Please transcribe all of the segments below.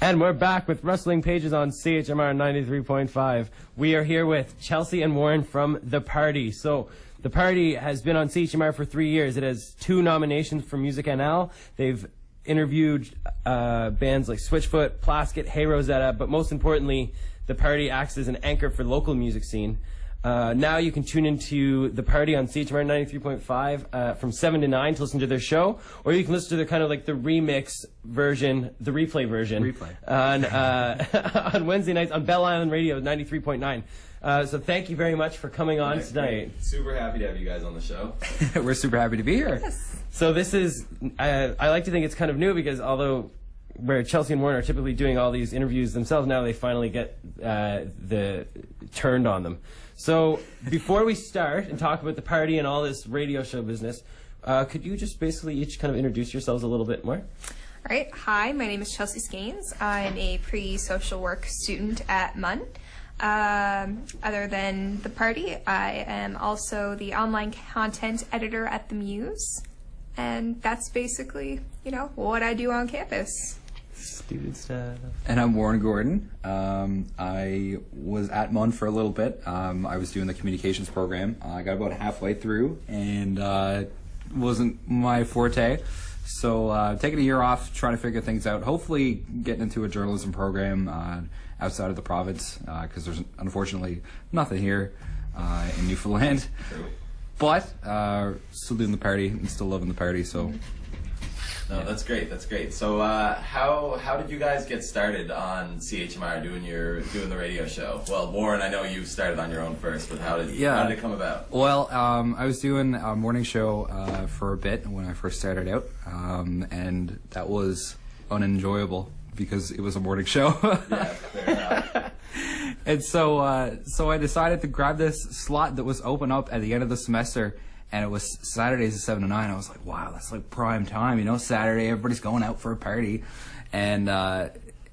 And we're back with Rustling Pages on CHMR 93.5. We are here with Chelsea and Warren from The Party. So, The Party has been on CHMR for 3 years. It has 2 nominations for Music NL. They've interviewed bands like Switchfoot, Plaskett, Hey Rosetta, but most importantly, The Party acts as an anchor for the local music scene. Now you can tune into The Party on CHMR 93.5 from 7 to 9 to listen to their show, or you can listen to their kind of like the remix version, the replay version, on on Wednesday nights on Bell Island Radio 93.9. So thank you very much for coming on tonight. Great. Super happy to have you guys on the show. We're super happy to be here. Yes. So this is, I like to think it's kind of new because although where Chelsea and Warren are typically doing all these interviews themselves, now they finally get the turned on them. So before we start and talk about The Party and all this radio show business, could you just basically each kind of introduce yourselves a little bit more? All right. Hi, my name is Chelsea Skanes. I'm a pre-social work student at MUN. Other than The Party, I am also the online content editor at The Muse. And that's basically, you know, what I do on campus. Student stuff. And I'm Warren Gordon. I was at MUN for a little bit. I was doing the communications program. I got about halfway through and wasn't my forte. So taking a year off, trying to figure things out. Hopefully getting into a journalism program outside of the province because there's unfortunately nothing here in Newfoundland. True. But still doing The Party and still loving The Party. So. No, that's great. That's great. So, how did you guys get started on CHMR doing the radio show? Well, Warren, I know you started on your own first, but how did it come about? Well, I was doing a morning show for a bit when I first started out, and that was unenjoyable because it was a morning show. Yeah, fair enough. And so I decided to grab this slot that was open up at the end of the semester. And it was Saturdays at 7 to 9. I was like, wow, that's like prime time, you know, Saturday, everybody's going out for a party. And,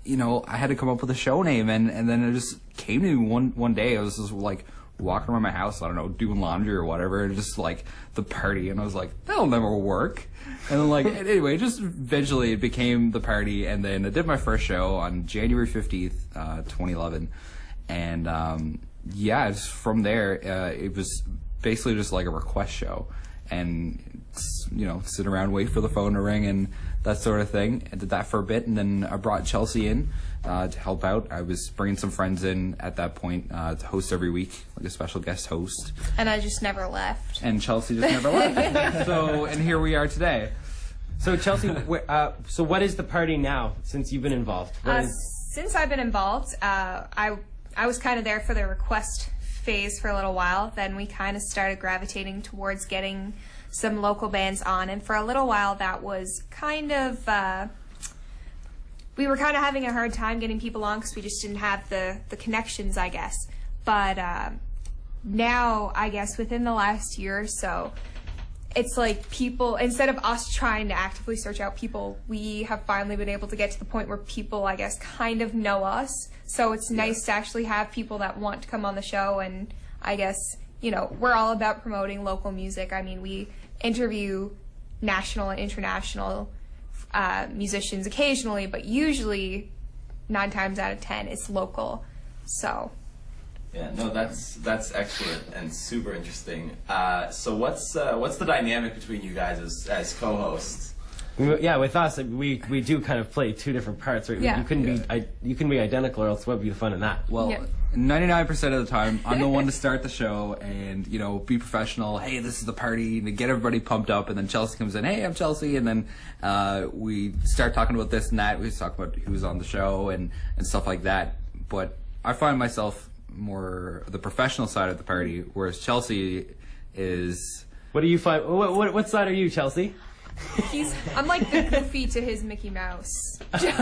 you know, I had to come up with a show name. And then it just came to me one day. I was just like walking around my house, I don't know, doing laundry or whatever, and just like The Party. And I was like, that'll never work. And then like, anyway, just eventually it became The Party. And then I did my first show on January 15th, 2011. And, yeah, just from there, it was basically just like a request show, and you know, sit around, wait for the phone to ring, and that sort of thing. I did that for a bit, and then I brought Chelsea in to help out. I was bringing some friends in at that point to host every week, like a special guest host. And I just never left. And Chelsea just never left. So, and here we are today. So Chelsea, so what is The Party now since you've been involved? Since I've been involved, I was kind of there for the request phase for a little while. Then we kind of started gravitating towards getting some local bands on, and for a little while that was kind of we were kind of having a hard time getting people on because we just didn't have the connections, I guess. But now, I guess within the last year or so, it's like people, instead of us trying to actively search out people, we have finally been able to get to the point where people, I guess, kind of know us. So it's nice to actually have people that want to come on the show, and I guess, you know, we're all about promoting local music. I mean, we interview national and international musicians occasionally, but usually 9 times out of 10 it's local. So Yeah, no, that's excellent and super interesting. So what's the dynamic between you guys as co-hosts? Yeah, with us, we do kind of play 2 different parts, right? Yeah. You couldn't be identical, or else what would be the fun in that? Well, 99% of the time, I'm the one to start the show and, you know, be professional. Hey, this is The Party, and get everybody pumped up. And then Chelsea comes in, hey, I'm Chelsea. And then we start talking about this and that. We talk about who's on the show and stuff like that. But I find myself more the professional side of The Party, whereas Chelsea is... What do you find? What side are you, Chelsea? I'm like the Goofy to his Mickey Mouse. Just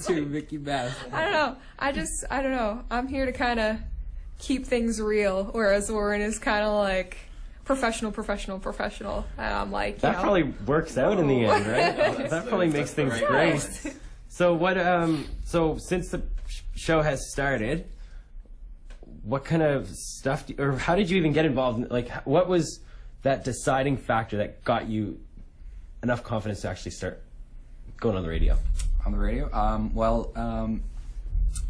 to Mickey Mouse. I don't know. I'm here to kind of keep things real, whereas Warren is kind of like professional. And I'm like, that probably works out in the end, right? That probably makes things great. So what? So since the show has started, what kind of stuff, or how did you even get involved? Like, what was that deciding factor that got you enough confidence to actually start going on the radio? on the radio? I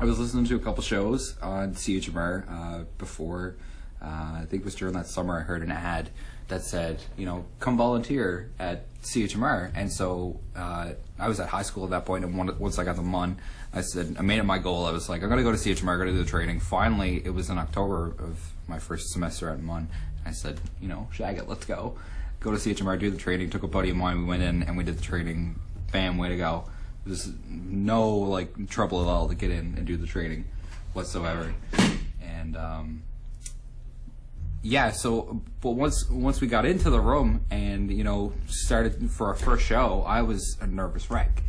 was listening to a couple shows on CHMR before. I think it was during that summer I heard an ad that said, come volunteer at CHMR. And so I was at high school at that point, and once I got the MUN, I made it my goal. I was like, I'm going to go to CHMR, I'm going to do the training. Finally, it was in October of my first semester at MUN. I said, shag it, let's go. Go to CHMR, do the training. Took a buddy of mine, we went in and we did the training. Bam, way to go. There's no trouble at all to get in and do the training whatsoever. And but once we got into the room and started for our first show, I was a nervous wreck.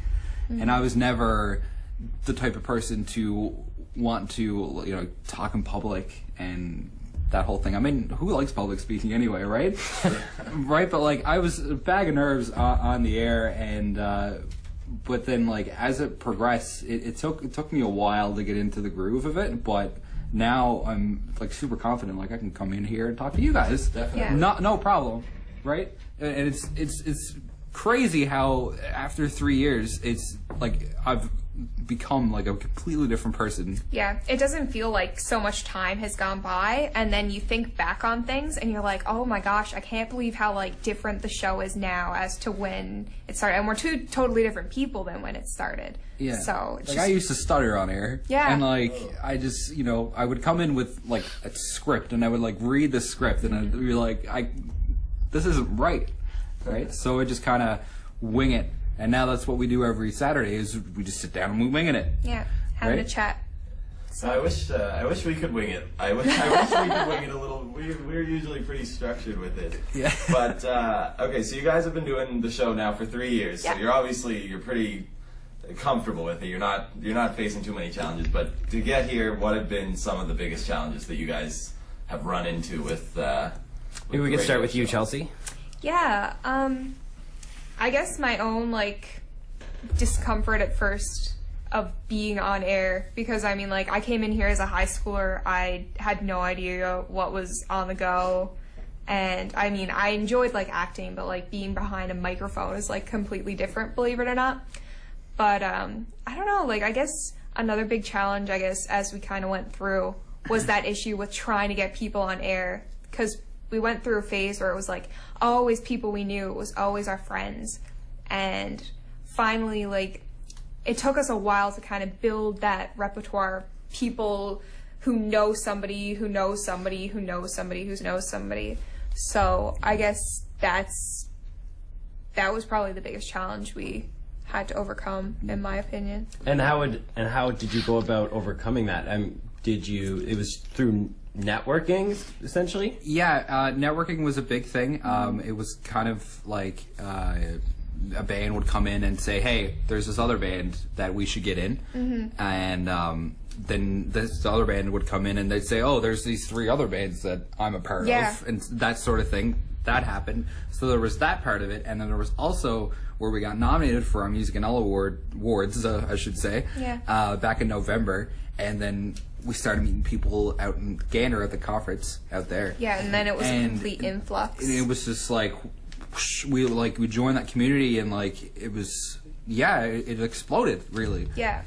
And I was never the type of person to want to talk in public and that whole thing. I mean, who likes public speaking anyway, right? Right, but I was a bag of nerves on the air, and but then as it progressed, it took me a while to get into the groove of it, but now I'm super confident. I can come in here and talk to you guys. Definitely. No problem, right? And it's crazy how after 3 years, it's I've become a completely different person. Yeah, it doesn't feel like so much time has gone by, and then you think back on things and you're like, oh my gosh, I can't believe how different the show is now as to when it started. And we're two totally different people than when it started. Yeah. So it's I used to stutter on air. Yeah. And I just I would come in with a script, and I would read the script, and I'd be like, this isn't right. Right? So I just kind of wing it. And now that's what we do every Saturday, is we just sit down and we're winging it. Yeah, having right? a chat. So I wish we could wing it. I wish we could wing it a little. We're usually pretty structured with it. Yeah. But okay, so you guys have been doing the show now for 3 years. Yeah. So you're pretty comfortable with it. You're not facing too many challenges. But to get here, what have been some of the biggest challenges that you guys have run into with? Maybe we could start with you, Chelsea. Yeah, I guess my own discomfort at first of being on air, because I came in here as a high schooler. I had no idea what was on the go, and I enjoyed acting, but being behind a microphone is completely different, believe it or not. But I don't know, I guess another big challenge, as we kind of went through, was that issue with trying to get people on air, because we went through a phase where it was always people we knew. It was always our friends. And finally, it took us a while to kind of build that repertoire of people who know somebody, who knows somebody, who knows somebody, who knows somebody. So I guess that was probably the biggest challenge we had to overcome, in my opinion. And how did you go about overcoming that? It was through networking, essentially? Yeah, networking was a big thing. It was kind of a band would come in and say, hey, there's this other band that we should get in. Mm-hmm. And then this other band would come in and they'd say, oh, there's these 3 other bands that I'm a part of. And that sort of thing. That happened. So there was that part of it. And then there was also where we got nominated for our Music and L Awards, I should say, back in November. And then we started meeting people out in Gander at the conference out there. Yeah, and then it was a complete influx. And it was just we joined that community, and it was it exploded, really. Yeah.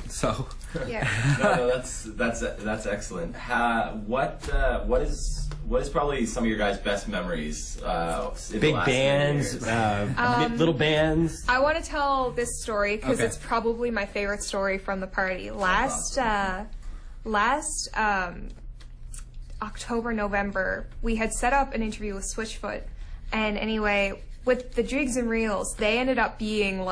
So. Yeah. No, that's excellent. What is probably some of your guys' best memories? Big bands, little bands. I want to tell this story because it's probably my favorite story from the party. Last October, November, we had set up an interview with Switchfoot, and anyway, with the Jigs and Reels, they ended up being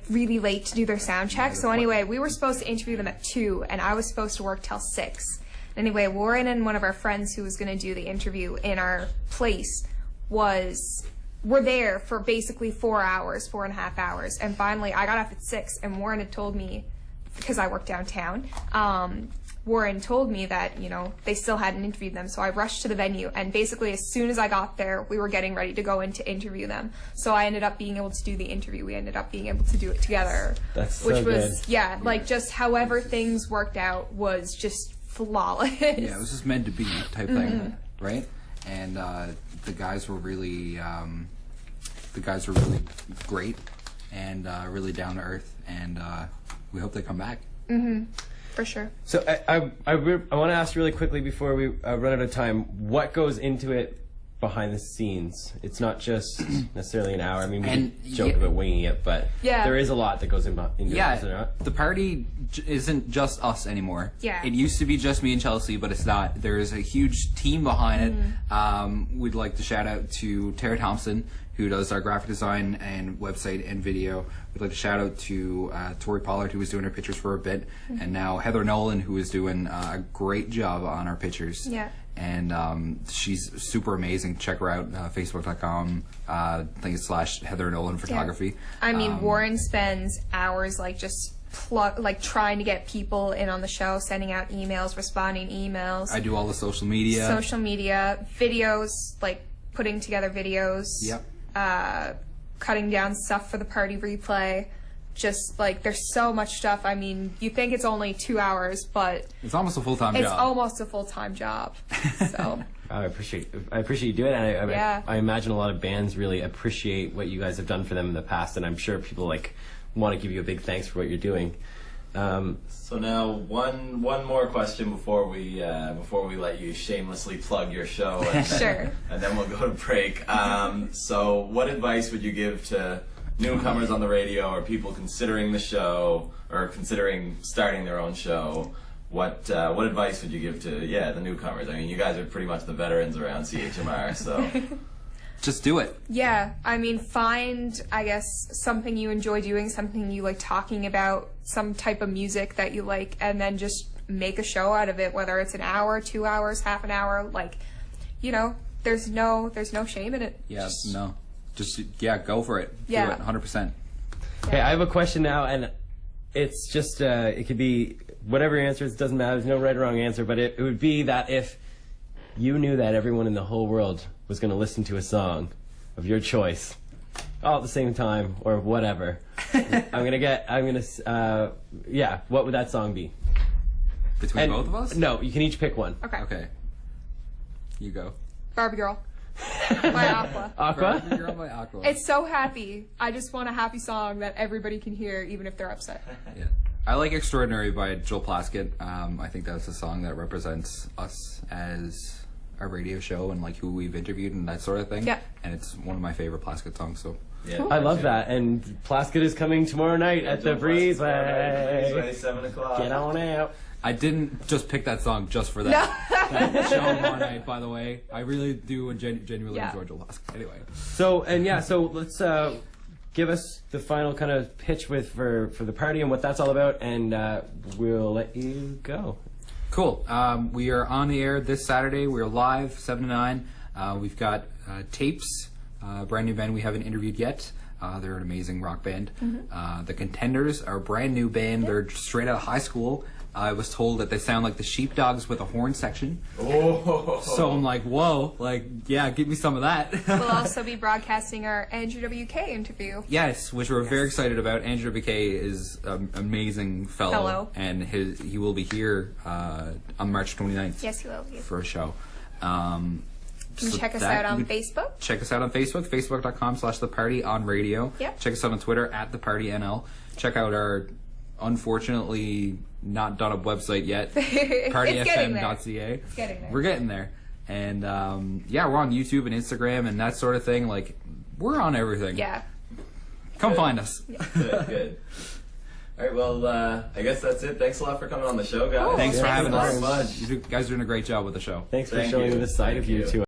really late to do their sound check. So anyway, we were supposed to interview them at 2, and I was supposed to work till 6. Anyway, Warren and one of our friends who was going to do the interview in our place were there for basically 4.5 hours. And finally, I got off at 6, and Warren had told me, because I work downtown, Warren told me that, they still hadn't interviewed them. So I rushed to the venue, and basically as soon as I got there, we were getting ready to go in to interview them. So I ended up being able to do the interview. We ended up being able to do it together. That's so which was, good. Just however things worked out was just flawless. Yeah, it was just meant to be type thing, right? And the guys were really, the guys are really great and really down to earth, and we hope they come back. For sure. So I want to ask really quickly before we run out of time, what goes into it behind the scenes? It's not just necessarily an hour. I mean, we can joke about winging it, but there is a lot that goes into it, isn't there not? The party isn't just us anymore. Yeah. It used to be just me and Chelsea, but it's not. There is a huge team behind it. We'd like to shout out to Tara Thompson, who does our graphic design and website and video. We'd like to shout out to Tori Pollard, who was doing our pictures for a bit, and now Heather Nolan, who is doing a great job on our pictures. Yeah. And she's super amazing. Check her out, facebook.com, I think it's /Heather Nolan Photography. I mean, Warren spends hours just trying to get people in on the show, sending out emails, responding emails. I do all the social media. Videos, putting together videos. Yep. Cutting down stuff for the party replay. Just there's so much stuff. I mean, you think it's only 2 hours, but it's almost a full-time job. It's almost a full-time job. So I appreciate you doing it. And I imagine a lot of bands really appreciate what you guys have done for them in the past, and I'm sure people want to give you a big thanks for what you're doing. So now one more question before we let you shamelessly plug your show, and sure, and then we'll go to break. So what advice would you give to newcomers on the radio, or people considering the show, or considering starting their own show? What advice would you give to the newcomers? I mean, you guys are pretty much the veterans around CHMR, so just do it. Yeah, I mean, find, I guess, something you enjoy doing, something you like talking about, some type of music that you like, and then just make a show out of it, whether it's an hour, 2 hours, half an hour, there's no shame in it. Yeah, Just go for it. Yeah. Do it 100%. Okay, I have a question now, and it's just it could be whatever your answer is. It doesn't matter. There's no right or wrong answer, but it would be that if you knew that everyone in the whole world was going to listen to a song of your choice all at the same time or whatever, what would that song be? Between both of us? No, you can each pick one. Okay. You go. Barbie Girl. By Aqua. Aqua? Girl by Aqua. It's so happy. I just want a happy song that everybody can hear, even if they're upset. Yeah. I like Extraordinary by Joel Plaskett. I think that's a song that represents us as a radio show and who we've interviewed and that sort of thing. Yeah. And it's one of my favorite Plaskett songs. So yeah, cool. I love that. And Plaskett is coming tomorrow night at the Breezeway. Breezeway, 7 o'clock. Get on out. I didn't just pick that song just for that. That show tomorrow night, by the way. I really do genuinely enjoy Joel Plaskett. Anyway. So let's give us the final kind of pitch for the party and what that's all about, and we'll let you go. Cool. We are on the air this Saturday. We're live 7 to 9. We've got Tapes, brand new band we haven't interviewed yet. They're an amazing rock band. The Contenders are a brand new band. They're straight out of high school. I was told that they sound like the Sheepdogs with a horn section. Oh. So I'm like, whoa, give me some of that. We'll also be broadcasting our Andrew WK interview. Yes, which we're very excited about. Andrew WK is an amazing fellow. And he will be here on March 29th. Yes, he will be. For a show. Check us out on Facebook. Check us out on Facebook, facebook.com/thepartyonradio. Yep. Check us out on Twitter @thepartynl. Check out our unfortunately not done up website yet, partyfm.ca. It's getting there. We're getting there. And we're on YouTube and Instagram and that sort of thing. We're on everything. Yeah. Come find us. Yeah. Good. All right, well, I guess that's it. Thanks a lot for coming on the show, guys. Thanks for having us. Much. You guys are doing a great job with the show. Thanks for showing me this side of you too.